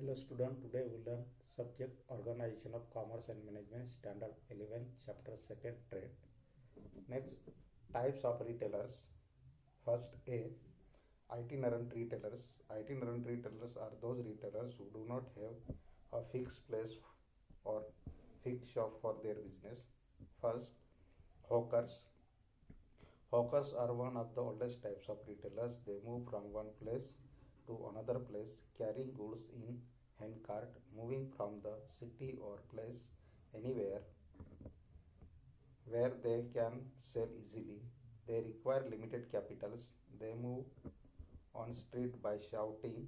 Hello student, today we learn subject organization of commerce and management standard 11 chapter 2nd trade. Next, types of retailers. First A, itinerant retailers. Itinerant retailers are those retailers who do not have a fixed place or fixed shop for their business. First, hawkers. Hawkers are one of the oldest types of retailers. They move from one place to another place, carrying goods in handcart, moving from the city or place anywhere where they can sell easily. They require limited capitals. They move on street by shouting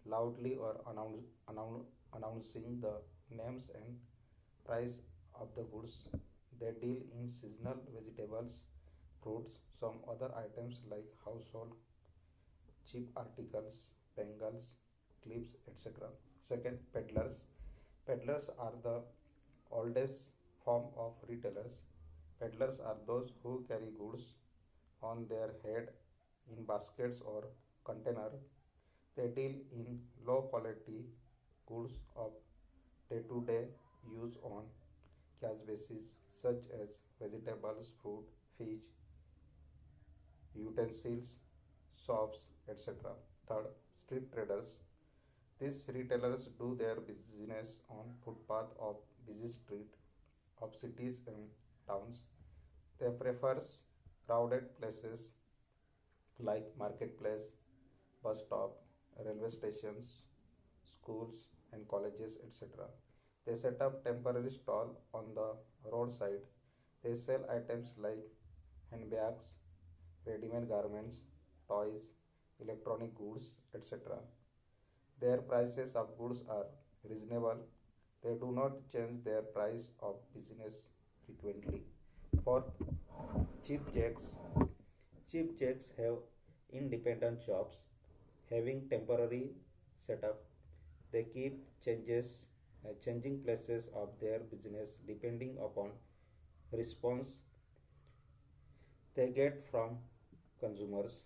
loudly or announcing the names and price of the goods. They deal in seasonal vegetables, fruits, some other items like household cheap articles, bangles, clips, etc. Second, peddlers. Peddlers are the oldest form of retailers. Peddlers are those who carry goods on their head in baskets or container. They deal in low quality goods of day to day use on cash basis such as vegetables, fruit, fish, utensils, shops, etc. Third, street traders. These retailers do their business on footpath of busy street of cities and towns. They prefer crowded places like marketplace, bus stop, railway stations, schools and colleges, etc. They set up temporary stall on the roadside. They sell items like handbags, ready-made garments, toys, electronic goods, etc. Their prices of goods are reasonable. They do not change their price of business frequently. Fourth, cheap jacks. Cheap jacks have independent shops having temporary setup. They keep changing places of their business depending upon response they get from consumers.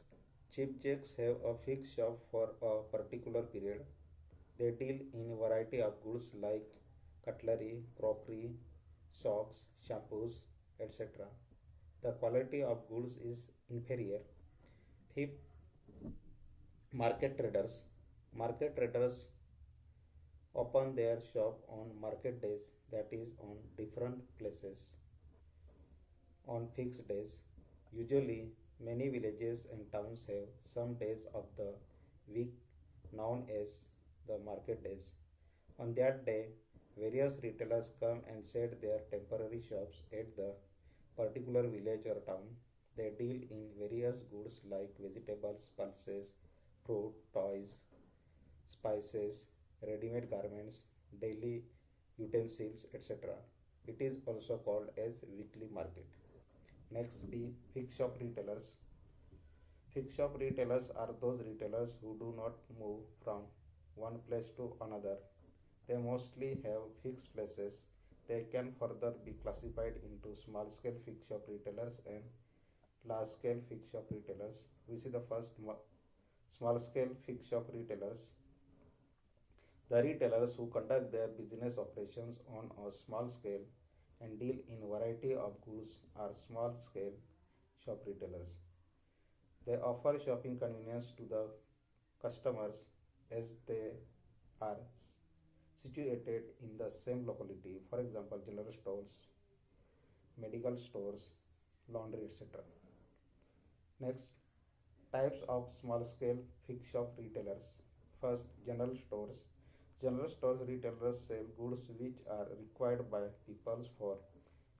Cheap jacks have a fixed shop for a particular period. They deal in a variety of goods like cutlery, crockery, socks, shampoos, etc. The quality of goods is inferior. Fifth, market traders. Market traders open their shop on market days, that is, on different places on fixed days. Usually, many villages and towns have some days of the week known as the market days. On that day, various retailers come and set their temporary shops at the particular village or town. They deal in various goods like vegetables, pulses, fruit, toys, spices, ready-made garments, daily utensils, etc. It is also called as weekly market. Next be fixed shop retailers. Fixed shop retailers are those retailers who do not move from one place to another. They mostly have fixed places. They can further be classified into small scale fixed shop retailers and large scale fixed shop retailers. We see the first small scale fixed shop retailers. The retailers who conduct their business operations on a small scale and deal in a variety of goods are small scale shop retailers. They offer shopping convenience to the customers as they are situated in the same locality. For example, general stores, medical stores, laundry, etc. Next, types of small scale fixed shop retailers. First, general stores. General stores retailers sell goods which are required by people for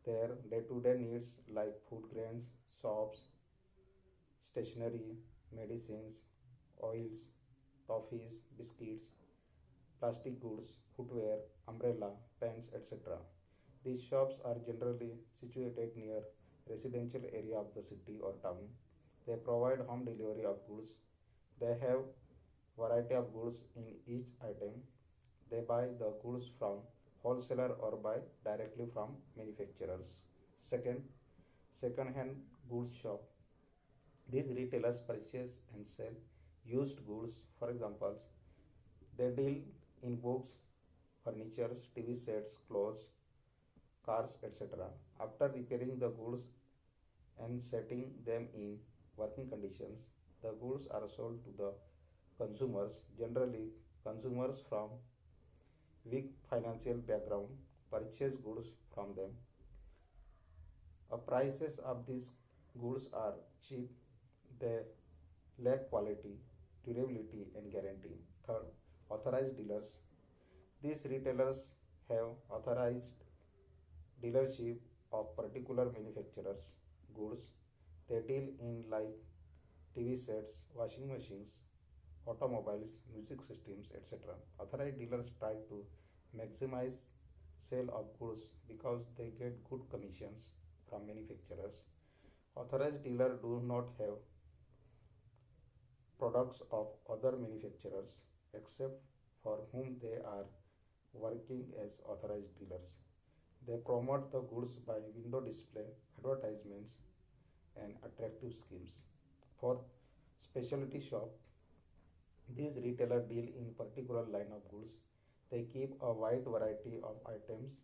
their day-to-day needs like food grains, soaps, stationery, medicines, oils, toffees, biscuits, plastic goods, footwear, umbrella, pens, etc. These shops are generally situated near residential area of the city or town. They provide home delivery of goods. They have variety of goods in each item. They buy the goods from wholesaler or buy directly from manufacturers. Second, second-hand goods shop. These retailers purchase and sell used goods. For example, they deal in books, furniture, TV sets, clothes, cars, etc. After repairing the goods and setting them in working conditions, the goods are sold to the consumers. Generally, consumers from weak financial background purchase goods from them. Prices of these goods are cheap. They lack quality, durability, and guarantee. Third, authorized dealers. These retailers have authorized dealership of particular manufacturers' goods. They deal in like TV sets, washing machines, automobiles, music systems, etc. Authorized dealers try to maximize sale of goods because they get good commissions from manufacturers. Authorized dealers do not have products of other manufacturers except for whom they are working as authorized dealers. They promote the goods by window display, advertisements, and attractive schemes. For specialty shop, these retailers deal in particular line of goods. They keep a wide variety of items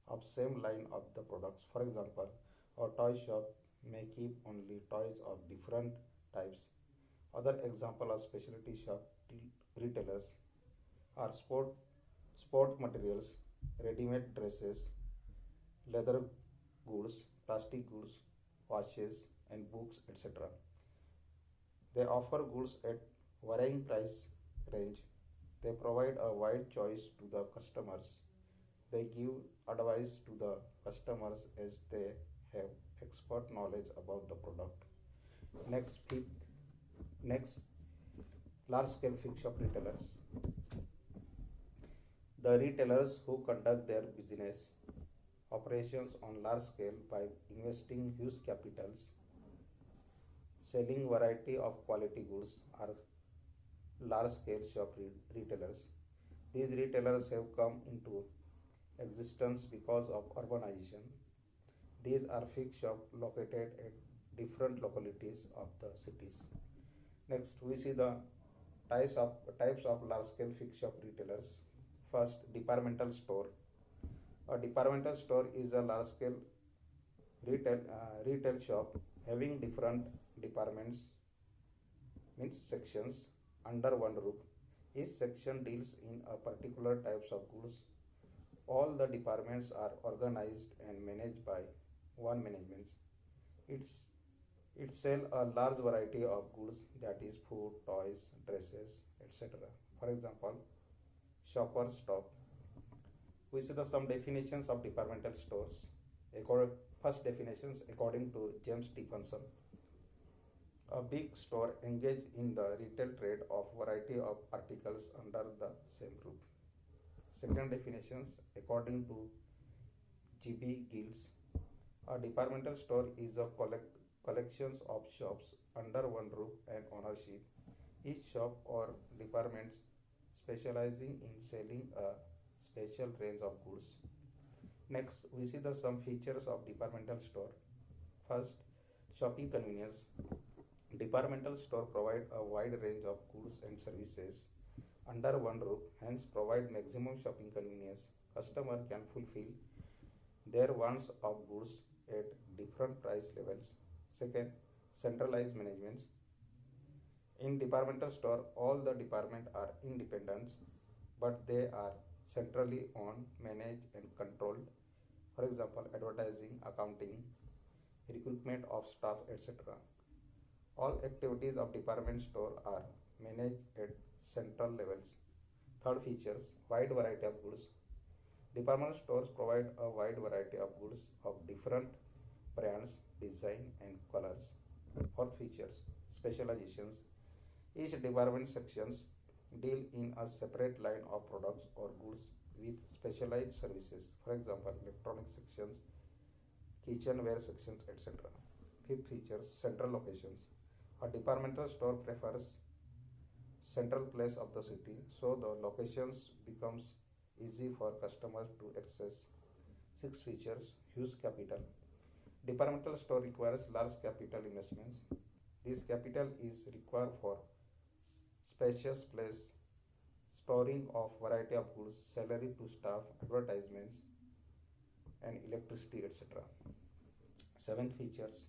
of same line of the products. For example, a toy shop may keep only toys of different types. Other example of specialty shop retailers are sport materials, ready-made dresses, leather goods, plastic goods, watches, and books, etc. They offer goods at varying price range. They provide a wide choice to the customers. They give advice to the customers as they have expert knowledge about the product. Fifth, next, large scale fixed shop retailers. The retailers who conduct their business operations on large scale by investing huge capitals, selling variety of quality goods are large scale retailers. These retailers have come into existence because of urbanization. These are fixed shops located at different localities of the cities. Next, we see the types of large scale fixed shop retailers. First, departmental store. A departmental store is a large scale retail shop having different departments, means sections, under one roof. Each section deals in a particular types of goods. All the departments are organized and managed by one management. It's it sells a large variety of goods, that is food, toys, dresses, etc. For example, Shoppers Stop. We see the some definitions of departmental stores. First definitions according to James Stephenson. A big store engaged in the retail trade of variety of articles under the same roof. Second definitions according to G.B. Giles. A departmental store is a collections of shops under one roof and ownership. Each shop or department specializing in selling a special range of goods. Next, we see the some features of departmental store. First, shopping convenience. Departmental store provide a wide range of goods and services under one roof, hence provide maximum shopping convenience. Customer can fulfill their wants of goods at different price levels. Second, centralized management. In departmental store, all the departments are independent, but they are centrally owned, managed, and controlled. For example, advertising, accounting, recruitment of staff, etc. All activities of department store are managed at central levels. Third features, wide variety of goods. Department stores provide a wide variety of goods of different brands, design, and colors. Fourth features, specializations. Each department sections deal in a separate line of products or goods with specialized services. For example, electronic sections, kitchenware sections, etc. Fifth features, central locations. A departmental store prefers central place of the city, so the locations becomes easy for customers to access. Six features, huge capital. Departmental store requires large capital investments. This capital is required for spacious place, storing of variety of goods, salary to staff, advertisements, and electricity, etc. Seventh features: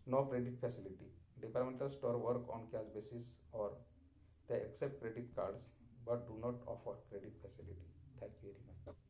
no credit facility. Departmental store work on cash basis or they accept credit cards but do not offer credit facility. Thank you very much.